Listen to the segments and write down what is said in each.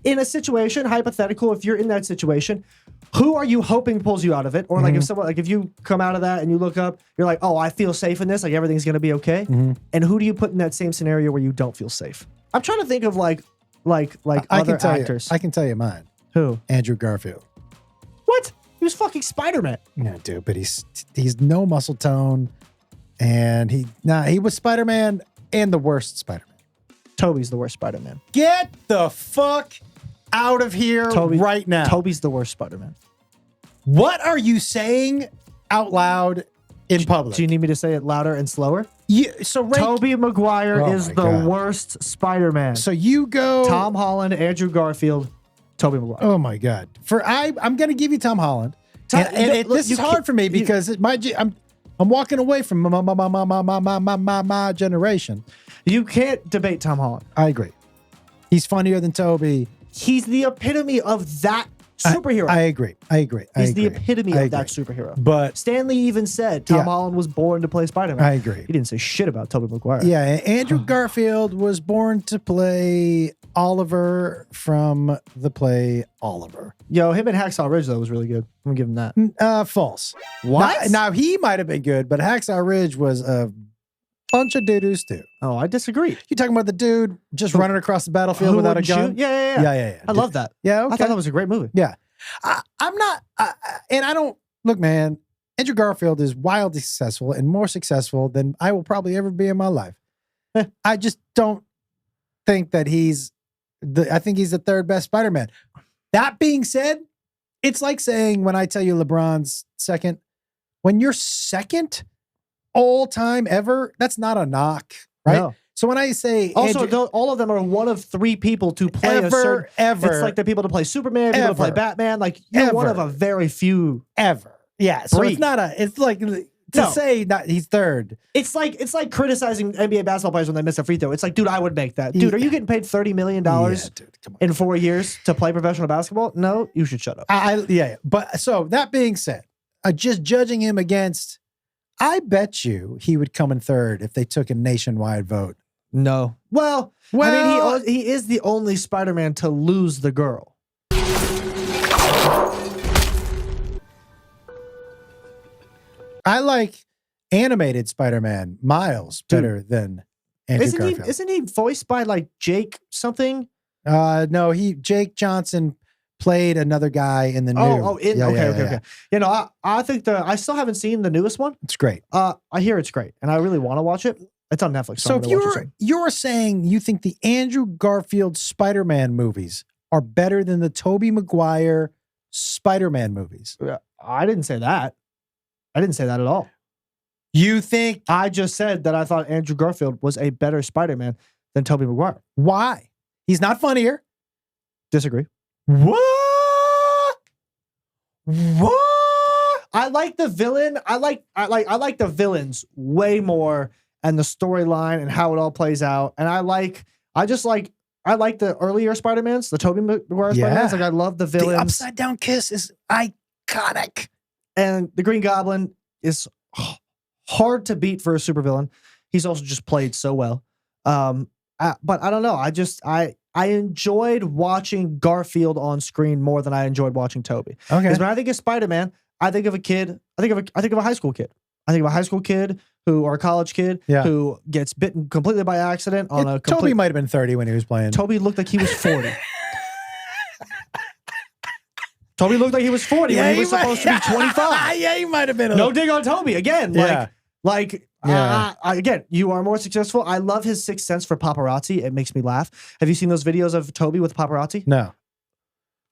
in a situation, hypothetical, if you're in that situation, who are you hoping pulls you out of it? Or like if someone, like if you come out of that and you look up, you're like, oh, I feel safe in this. Like everything's going to be okay. And who do you put in that same scenario where you don't feel safe? I'm trying to think of like other actors. I can tell you mine. Who? Andrew Garfield. What? He was fucking Spider-Man. Yeah, dude, but he's no muscle tone. And he was Spider-Man and the worst Spider-Man. Toby's the worst Spider-Man. Get the fuck out of here right now. Toby's the worst Spider-Man. What are you saying out loud in public? Do you need me to say it louder and slower? So Toby Maguire is the worst Spider-Man. So you go Tom Holland, Andrew Garfield, Toby Maguire. Oh my God. I'm going to give you Tom Holland. This is hard for me because I'm walking away from my generation. You can't debate Tom Holland. I agree. He's funnier than Toby. He's the epitome of that superhero. I agree. He's the epitome of that superhero. But Stanley even said Tom Holland was born to play Spider-Man. I agree. He didn't say shit about Toby Maguire. Yeah, Andrew Garfield was born to play Oliver from the play Oliver. Yo, him and Hacksaw Ridge, though, was really good. I'm going to give him that. False. What? Now, he might have been good, but Hacksaw Ridge was a bunch of doo-doos too. Oh, I disagree. You talking about the dude just running across the battlefield without a gun? Yeah. I love that. Yeah, okay. I thought that was a great movie. Yeah. I'm not, and I don't, look, man, Andrew Garfield is wildly successful and more successful than I will probably ever be in my life. I just don't think that I think he's the third best Spider-Man. That being said, it's like saying when I tell you LeBron's second, when you're second all time ever, that's not a knock, right? No. So when I say also, all of them are one of three people to play ever. It's like the people to play Superman, people to play Batman. Like you're one of a very few ever. Yeah. So it's not it's like say he's third. It's like criticizing NBA basketball players when they miss a free throw. It's like, dude, I would make that. Dude, are you getting paid $30 million in 4 years to play professional basketball? No, you should shut up. But so that being said, just judging him against, I bet you he would come in third if they took a nationwide vote. No. Well, I mean, he is the only Spider-Man to lose the girl. I like animated Spider-Man Miles better than Andrew Garfield. Isn't he voiced by like Jake something? No, Jake Johnson played another guy in the new. Okay. You know, I think I still haven't seen the newest one. It's great. I hear it's great, and I really want to watch it. It's on Netflix. So if you're saying you think the Andrew Garfield Spider-Man movies are better than the Toby Maguire Spider-Man movies? I didn't say that. I didn't say that at all. You think? I just said that I thought Andrew Garfield was a better Spider-Man than Toby Maguire. Why? He's not funnier. Disagree. What? I like the villain. I like the villains way more, and the storyline and how it all plays out. And I like the earlier Spider-Mans, the Toby Maguire Spider-Mans. Like I love the villains. The upside down kiss is iconic. And the Green Goblin is hard to beat for a supervillain. He's also just played so well. But I don't know. I enjoyed watching Garfield on screen more than I enjoyed watching Toby. Okay. Because when I think of Spider-Man, I think of a kid. I think of a high school kid. I think of a high school kid or a college kid who gets bitten completely by accident on a. Toby might have been 30 when he was playing. Toby looked like he was 40. Toby looked like he was 40 when he was supposed to be 25. Yeah, he might have been. No dig on Toby again. Again, you are more successful. I love his sixth sense for paparazzi. It makes me laugh. Have you seen those videos of Toby with paparazzi? No.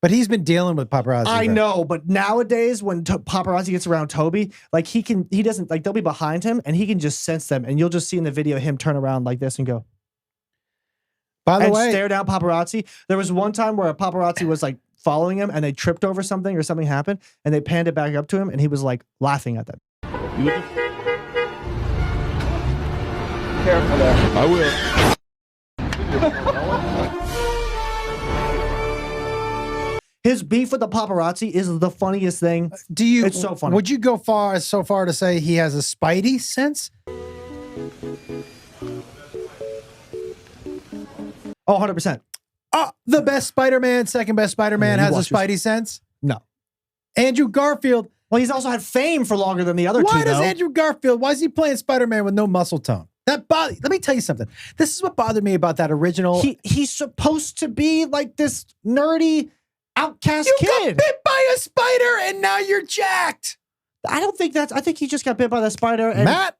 But he's been dealing with paparazzi. I know, but nowadays when paparazzi gets around Toby, like he doesn't, like they'll be behind him and he can just sense them, and you'll just see in the video him turn around like this and go. By the way, stare down paparazzi. There was one time where a paparazzi was like following him and they tripped over something or something happened and they panned it back up to him and he was like laughing at them. Careful there. I will. His beef with the paparazzi is the funniest thing. It's so funny. Would you go so far to say he has a spidey sense? Oh, 100%. The best Spider-Man, second best Spider-Man Yeah, you has a watch your- Spidey sense. No. Andrew Garfield. Well, he's also had fame for longer than the other two, Why does though. Andrew Garfield, why is he playing Spider-Man with no muscle tone? Let me tell you something. This is what bothered me about that original. He's supposed to be like this nerdy outcast You kid. got bit by a spider and now you're jacked. I don't think that's. I think he just got bit by the spider. And, Matt,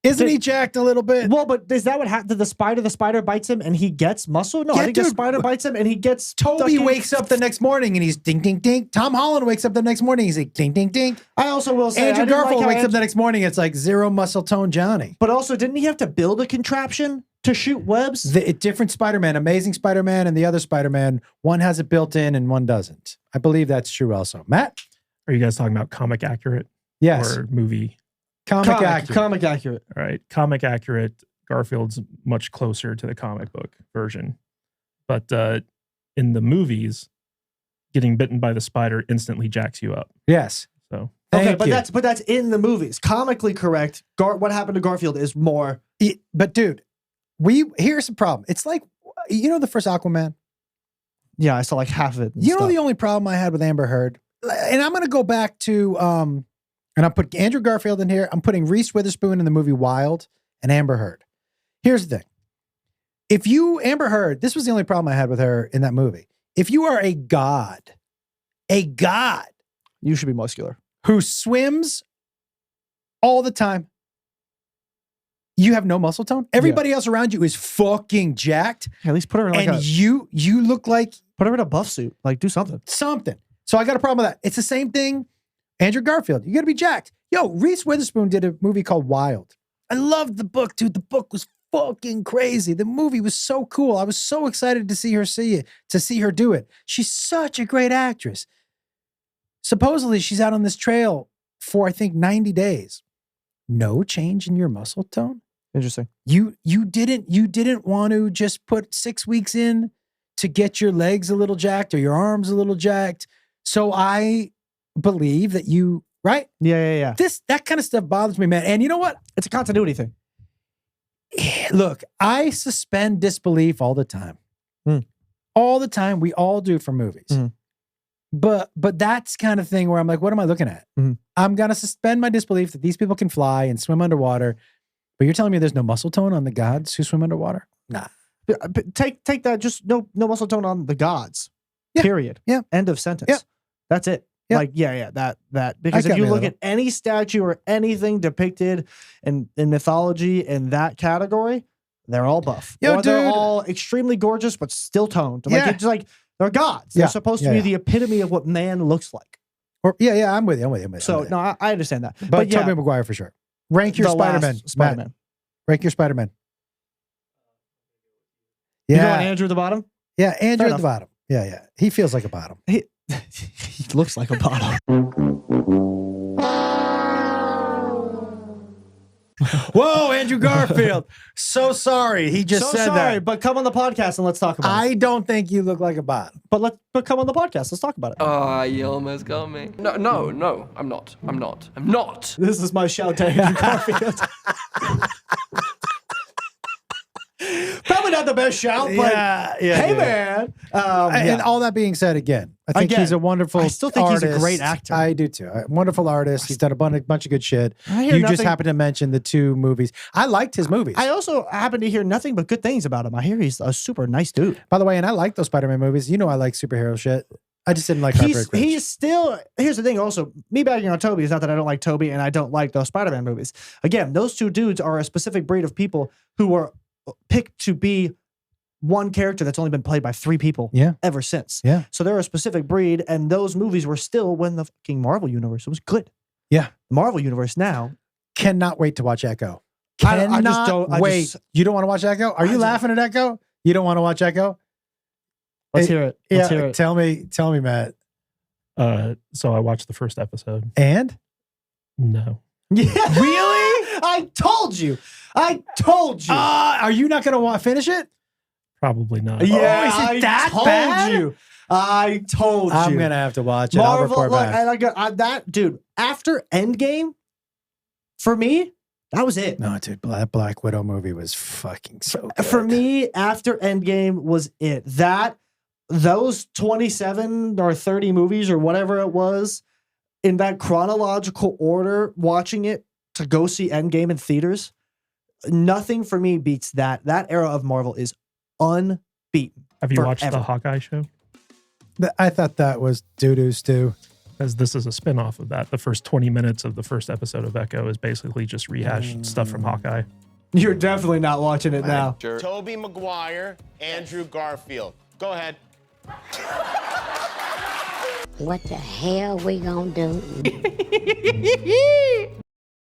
isn't he jacked a little bit? well, but is that what happened? Did the spider bites him and he gets muscle? No, Yeah, I think the dude. spider bites him and he gets. Toby fucking- wakes up the next morning and he's ding, ding, ding. Tom Holland wakes up the next morning. He's like ding, ding, ding. I also will say Andrew I didn't like Garfield how wakes up the next morning. It's like zero muscle tone Johnny. But also, didn't he have to build a contraption to shoot webs? Different Spider-Man, Amazing Spider-Man and the other Spider-Man, one has it built in and one doesn't. I believe that's true also. Matt? Are you guys talking about comic accurate Yes. or movie? Comic accurate. Comic accurate. All right. Comic accurate. Garfield's much closer to the comic book version. But in the movies, getting bitten by the spider instantly jacks you up. Yes. So Okay, Thank but you. that's in the movies. Comically correct. What happened to Garfield is more. But dude, here's the problem. It's like, you know the first Aquaman? Yeah, I saw like half of it. and You know stuff. the only problem I had with Amber Heard? And I'm going to go back to, and I put Andrew Garfield in here. I'm putting Reese Witherspoon in the movie Wild and Amber Heard. Here's the thing. Amber Heard, this was the only problem I had with her in that movie. If you are a god You should be muscular. who swims all the time, you have no muscle tone. Everybody else around you is fucking jacked. At least put her in like And you look like put her in a buff suit. Like do something. something. So I got a problem with that. It's the same thing. Andrew Garfield, you got to be jacked. Yo, Reese Witherspoon did a movie called Wild. I loved the book, dude. The book was fucking crazy. The movie was so cool. I was so excited to see her do it. She's such a great actress. Supposedly, she's out on this trail for I think 90 days. No change in your muscle tone. Interesting. You didn't want to just put 6 weeks in to get your legs a little jacked or your arms a little jacked. So I believe that you, right? Yeah. That kind of stuff bothers me, man. And you know what? It's a continuity thing. Look, I suspend disbelief all the time. All the time. We all do for movies. Mm. But that's kind of thing where I'm like, what am I looking at? Mhm. I'm going to suspend my disbelief that these people can fly and swim underwater. But you're telling me there's no muscle tone on the gods who swim underwater? Nah. But take that. Just no muscle tone on the gods. Yeah. Period. Yeah. End of sentence. Yeah. That's it. Yeah. Like that because I if you got look me at any statue or anything depicted in mythology in that category, they're all buff. Yo, or they're dude. all extremely gorgeous but still toned. Like Yeah. it's like they're gods. Yeah. They're supposed to Yeah, be yeah. the epitome of what man looks like. Or yeah, I'm with you. So no, I understand that. But yeah, Toby Maguire for sure. Rank your the last Spider-Man. Matt. Spider-Man. Rank your Spider-Man. You going Yeah. Andrew at the bottom? Yeah, Andrew Fair at the bottom. Yeah. He feels like a bottom. He looks like a bottom. Whoa, Andrew Garfield. So sorry. He just so said sorry, that. but come on the podcast and let's talk about it. I don't think you look like a bottom. But come on the podcast. Let's talk about it. Ah, you almost got me. No, I'm not. This is my shout to Andrew Garfield. Probably not the best shout, but hey, man. And all that being said, again, I think Again, he's a wonderful I still think he's a artist. great actor. I do too. A wonderful artist. He's done a bunch of good shit. I hear You just nothing- happened to mention the two movies. I liked his movies. I also happen to hear nothing but good things about him. I hear he's a super nice dude. By the way, and I like those Spider-Man movies. You know I like superhero shit. I just didn't like Heartbreak Ridge. He's still, here's the thing also, me bagging on Toby is not that I don't like Toby and I don't like those Spider-Man movies. Again, those two dudes are a specific breed of people who were picked to be one character that's only been played by 3 people ever since. Yeah. So they're a specific breed, and those movies were still when the fucking Marvel universe was good. Yeah. The Marvel universe now. Cannot wait to watch Echo. I Cannot just don't- wait. You don't want to watch Echo? Are you laughing at Echo? You don't want to watch Echo? Let's hear it. Let's hear it. Tell me, Matt. So I watched the first episode. And? No. Yeah. Really? I told you. Are you not going to finish it? Probably not. Yeah, is it I that told bad? you. I told you. I'm going to have to watch it. I'll Marvel, report look, back. that dude. After Endgame, for me, That was it. No, dude, Black Widow movie was fucking so good. For me, after Endgame was it. Those 27 or 30 movies or whatever it was, in that chronological order, watching it to go see Endgame in theaters, nothing for me beats that. That era of Marvel is unbeaten. Have you watched forever. the Hawkeye show? I thought that was doo-doo stew. As this is a spin-off of that. The first 20 minutes of the first episode of Echo is basically just rehashed stuff from Hawkeye. You're definitely not watching it now. Sure. Toby Maguire, Andrew Garfield. Go ahead. What the hell we gonna do?